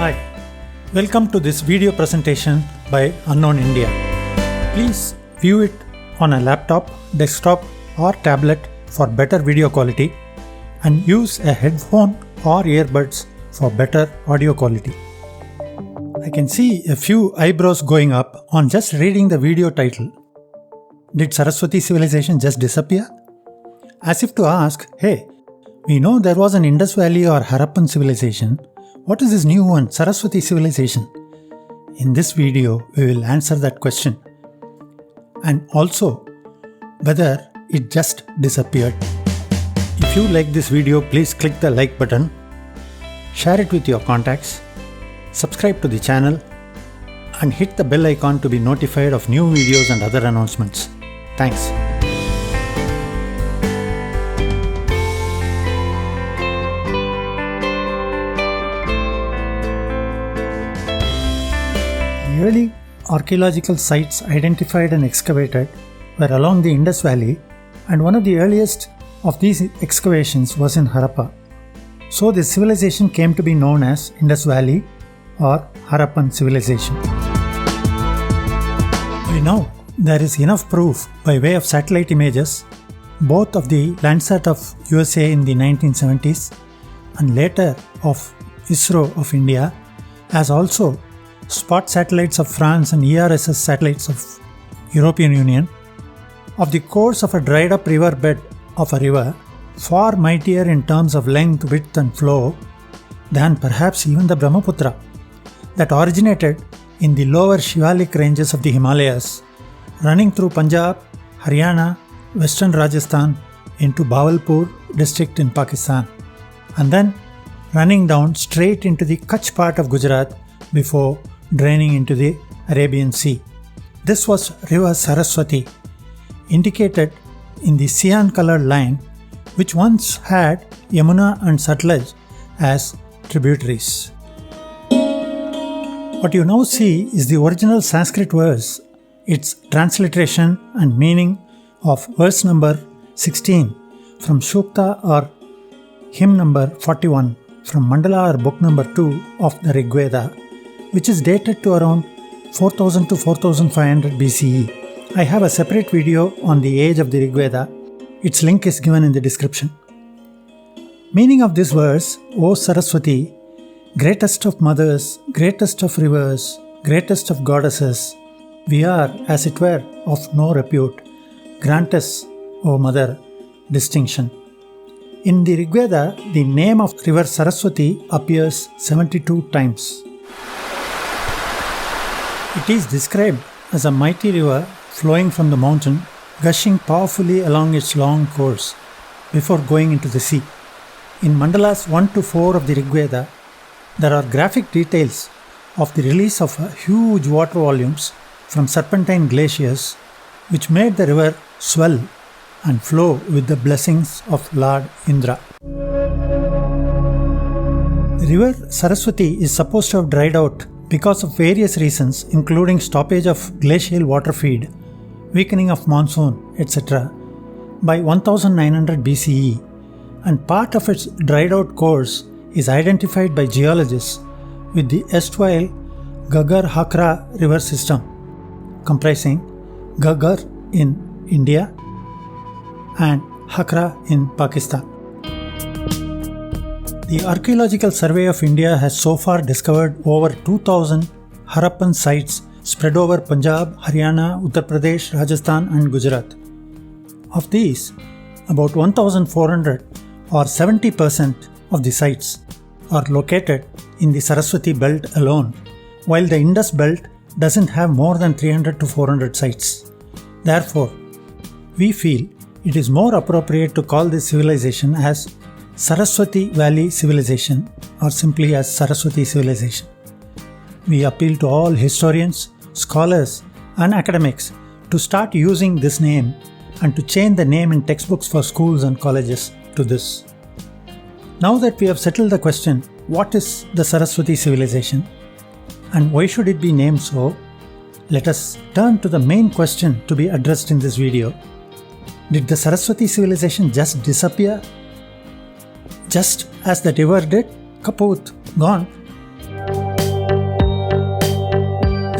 Hi, welcome to this video presentation by Unknown India. Please view it on a laptop, desktop or tablet for better video quality and use a headphone or earbuds for better audio quality. I can see a few eyebrows going up on just reading the video title. Did Saraswati civilization just disappear? As if to ask, hey, we know there was an Indus Valley or Harappan civilization. What is this new one, Saraswati civilization? In this video, we will answer that question. And also, whether it just disappeared. If you like this video, please click the like button, share it with your contacts, subscribe to the channel, and hit the bell icon to be notified of new videos and other announcements. Thanks. The early archaeological sites identified and excavated were along the Indus Valley, and one of the earliest of these excavations was in Harappa. So this civilization came to be known as Indus Valley or Harappan civilization. By now, there is enough proof by way of satellite images, both of the Landsat of USA in the 1970s and later of ISRO of India, as also spot satellites of France and ERSS satellites of European Union, of the course of a dried up river bed of a river, far mightier in terms of length, width and flow than perhaps even the Brahmaputra, that originated in the lower Shivalik ranges of the Himalayas, running through Punjab, Haryana, western Rajasthan into Bahawalpur district in Pakistan, and then running down straight into the Kutch part of Gujarat before draining into the Arabian Sea. This was river Saraswati, indicated in the cyan-colored line, which once had Yamuna and Sutlej as tributaries. What you now see is the original Sanskrit verse, its transliteration and meaning of verse number 16 from Shukta or hymn number 41 from Mandala or book number 2 of the Rig Veda, which is dated to around 4000 to 4500 BCE. I have a separate video on the age of the Rig Veda. Its link is given in the description. Meaning of this verse, O Saraswati, greatest of mothers, greatest of rivers, greatest of goddesses, we are, as it were, of no repute. Grant us, O Mother, distinction. In the Rig Veda, the name of river Saraswati appears 72 times. It is described as a mighty river flowing from the mountain, gushing powerfully along its long course before going into the sea. In mandalas 1 to 4 of the Rig Veda, there are graphic details of the release of huge water volumes from serpentine glaciers, which made the river swell and flow with the blessings of Lord Indra. The river Saraswati is supposed to have dried out because of various reasons, including stoppage of glacial water feed, weakening of monsoon, etc., by 1900 BCE, and part of its dried out course is identified by geologists with the erstwhile Ghaggar-Hakra river system, comprising Ghaggar in India and Hakra in Pakistan. The Archaeological Survey of India has so far discovered over 2000 Harappan sites spread over Punjab, Haryana, Uttar Pradesh, Rajasthan and Gujarat. Of these, about 1400 or 70% of the sites are located in the Saraswati belt alone, while the Indus belt doesn't have more than 300 to 400 sites. Therefore, we feel it is more appropriate to call this civilization as Saraswati Valley Civilization or simply as Saraswati Civilization. We appeal to all historians, scholars and academics to start using this name and to change the name in textbooks for schools and colleges to this. Now that we have settled the question, what is the Saraswati civilization and why should it be named so, let us turn to the main question to be addressed in this video. Did the Saraswati civilization just disappear? Just as the river did? Kaput, gone.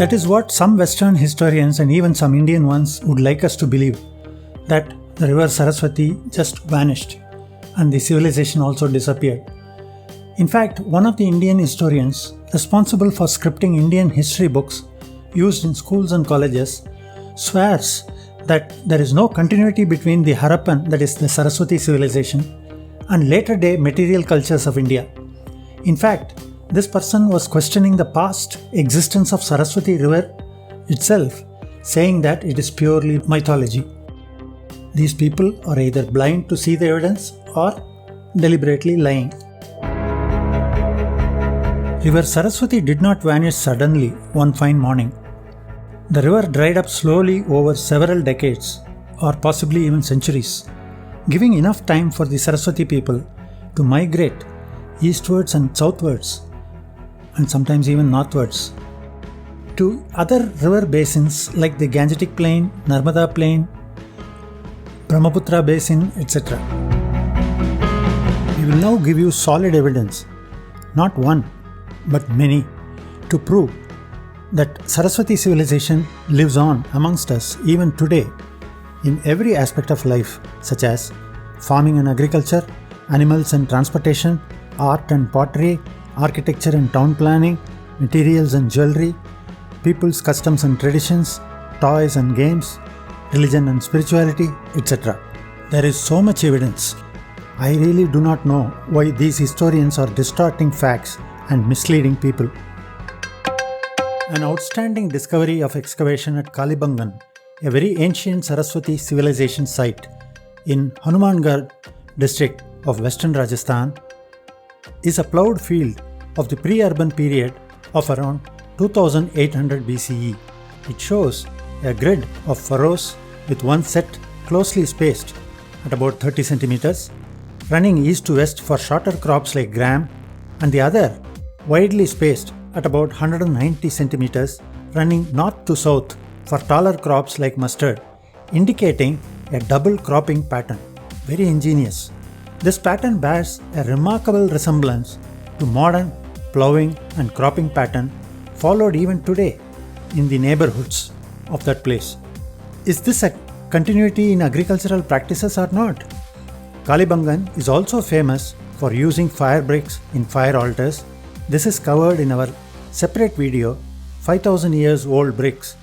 That is what some Western historians and even some Indian ones would like us to believe, that the river Saraswati just vanished and the civilization also disappeared. In fact, one of the Indian historians responsible for scripting Indian history books used in schools and colleges swears that there is no continuity between the Harappan, that is the Saraswati civilization, and later day material cultures of India. In fact, this person was questioning the past existence of Saraswati River itself, saying that it is purely mythology. These people are either blind to see the evidence or deliberately lying. River Saraswati did not vanish suddenly one fine morning. The river dried up slowly over several decades, or possibly even centuries, giving enough time for the Saraswati people to migrate eastwards and southwards, and sometimes even northwards, to other river basins like the Gangetic Plain, Narmada Plain, Brahmaputra Basin, etc. We will now give you solid evidence, not one, but many, to prove that Saraswati civilization lives on amongst us even today in every aspect of life, such as farming and agriculture, animals and transportation, art and pottery, architecture and town planning, materials and jewelry, people's customs and traditions, toys and games, religion and spirituality, etc. There is so much evidence. I really do not know why these historians are distorting facts and misleading people. An outstanding discovery of excavation at Kalibangan, a very ancient Saraswati civilization site in Hanumangarh district of western Rajasthan, is a ploughed field of the pre-urban period of around 2800 BCE. It shows a grid of furrows with one set closely spaced at about 30 centimeters, running east to west for shorter crops like gram, and the other widely spaced at about 190 centimeters, running north to south for taller crops like mustard, indicating a double cropping pattern. Very ingenious. This pattern bears a remarkable resemblance to modern ploughing and cropping pattern followed even today in the neighborhoods of that place. Is this a continuity in agricultural practices or not? Kalibangan is also famous for using fire bricks in fire altars. This is covered in our separate video, 5000 years old bricks.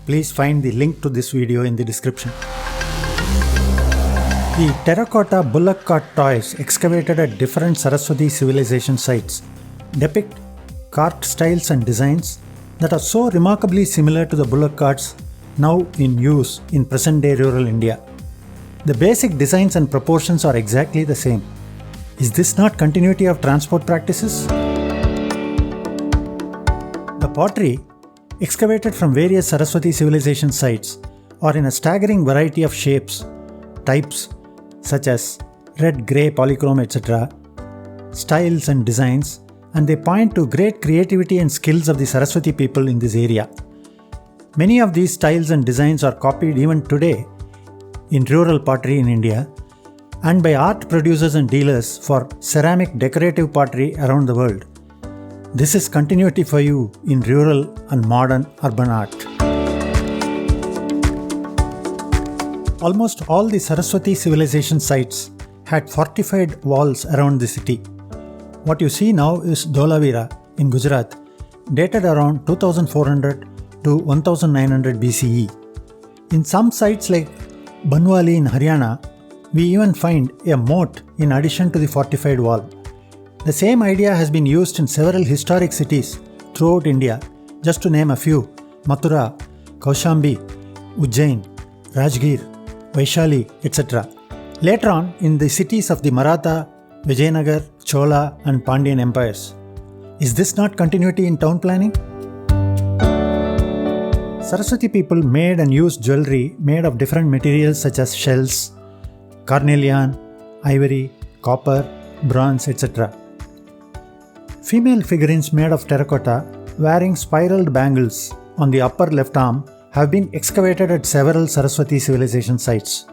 Please find the link to this video in the description. The terracotta bullock cart toys excavated at different Saraswati civilization sites depict cart styles and designs that are so remarkably similar to the bullock carts now in use in present-day rural India. The basic designs and proportions are exactly the same. Is this not continuity of transport practices? The pottery, excavated from various Saraswati civilization sites, are in a staggering variety of shapes, types such as red, grey, polychrome, etc., styles and designs, and they point to great creativity and skills of the Saraswati people in this area. Many of these styles and designs are copied even today in rural pottery in India and by art producers and dealers for ceramic decorative pottery around the world. This is continuity for you in rural and modern urban art. Almost all the Saraswati civilization sites had fortified walls around the city. What you see now is Dholavira in Gujarat, dated around 2400 to 1900 BCE. In some sites like Banwali in Haryana, we even find a moat in addition to the fortified wall. The same idea has been used in several historic cities throughout India, just to name a few: Mathura, Kaushambi, Ujjain, Rajgir, Vaishali, etc. Later on, in the cities of the Maratha, Vijayanagar, Chola and Pandyan empires. Is this not continuity in town planning? Saraswati people made and used jewelry made of different materials such as shells, carnelian, ivory, copper, bronze, etc. Female figurines made of terracotta wearing spiraled bangles on the upper left arm have been excavated at several Saraswati civilization sites.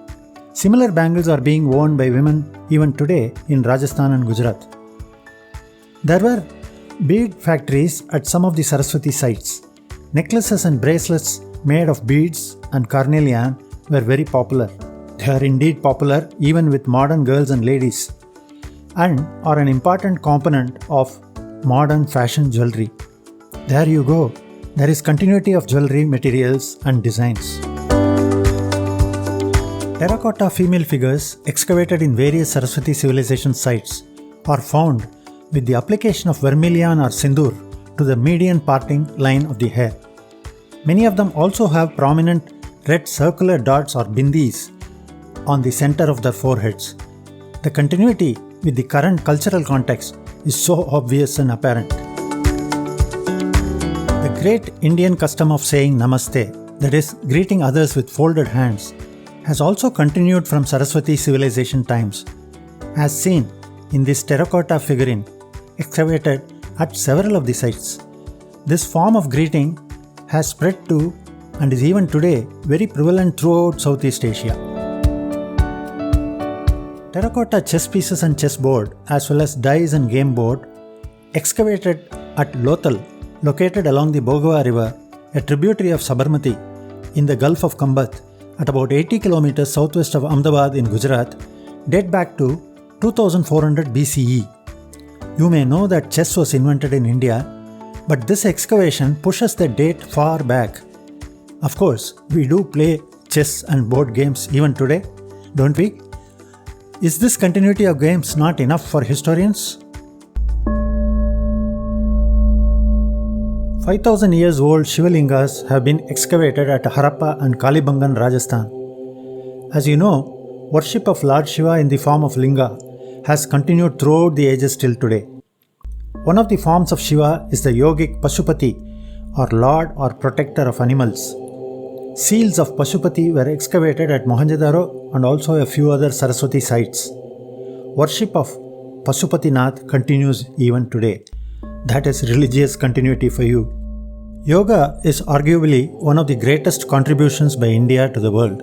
Similar bangles are being worn by women even today in Rajasthan and Gujarat. There were bead factories at some of the Saraswati sites. necklaces and bracelets made of beads and carnelian were very popular. They are indeed popular even with modern girls and ladies, and are an important component of modern fashion jewelry. There you go. There is continuity of jewelry materials and designs. Terracotta female figures excavated in various Saraswati civilization sites are found with the application of vermilion or sindoor to the median parting line of the hair. Many of them also have prominent red circular dots or bindis on the center of their foreheads. The continuity with the current cultural context is so obvious and apparent. The great Indian custom of saying namaste, that is, greeting others with folded hands, has also continued from Saraswati civilization times, as seen in this terracotta figurine excavated at several of the sites. This form of greeting has spread to and is even today very prevalent throughout Southeast Asia. Terracotta chess pieces and chessboard, as well as dice and game board, excavated at Lothal, located along the Bhogava River, a tributary of Sabarmati, in the Gulf of Kambat, at about 80 km southwest of Ahmedabad in Gujarat, date back to 2400 BCE. You may know that chess was invented in India, but this excavation pushes the date far back. Of course, we do play chess and board games even today, don't we? Is this continuity of games not enough for historians? 5,000 years old Shiva lingas have been excavated at Harappa and Kalibangan, Rajasthan. As you know, worship of Lord Shiva in the form of linga has continued throughout the ages till today. One of the forms of Shiva is the yogic Pashupati, or Lord or Protector of animals. Seals of Pashupati were excavated at Mohenjo-daro and also a few other Saraswati sites. Worship of Pashupatinath continues even today. That is religious continuity for you. Yoga is arguably one of the greatest contributions by India to the world,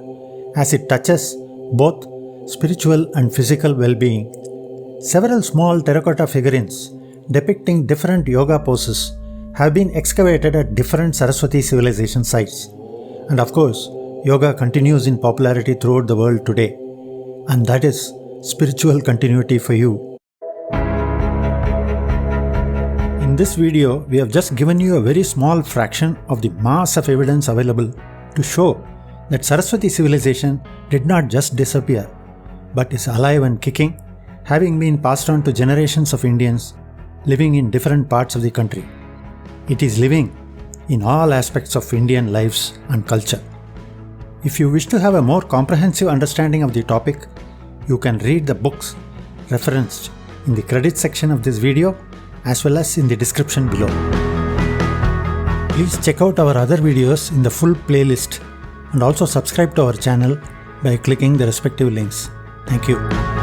as it touches both spiritual and physical well-being. Several small terracotta figurines depicting different yoga poses have been excavated at different Saraswati civilization sites. And of course, yoga continues in popularity throughout the world today. And that is spiritual continuity for you. In this video, we have just given you a very small fraction of the mass of evidence available to show that Saraswati civilization did not just disappear, but is alive and kicking, having been passed on to generations of Indians living in different parts of the country. It is living in all aspects of Indian lives and culture. If you wish to have a more comprehensive understanding of the topic, you can read the books referenced in the credits section of this video as well as in the description below. Please check out our other videos in the full playlist and also subscribe to our channel by clicking the respective links. Thank you.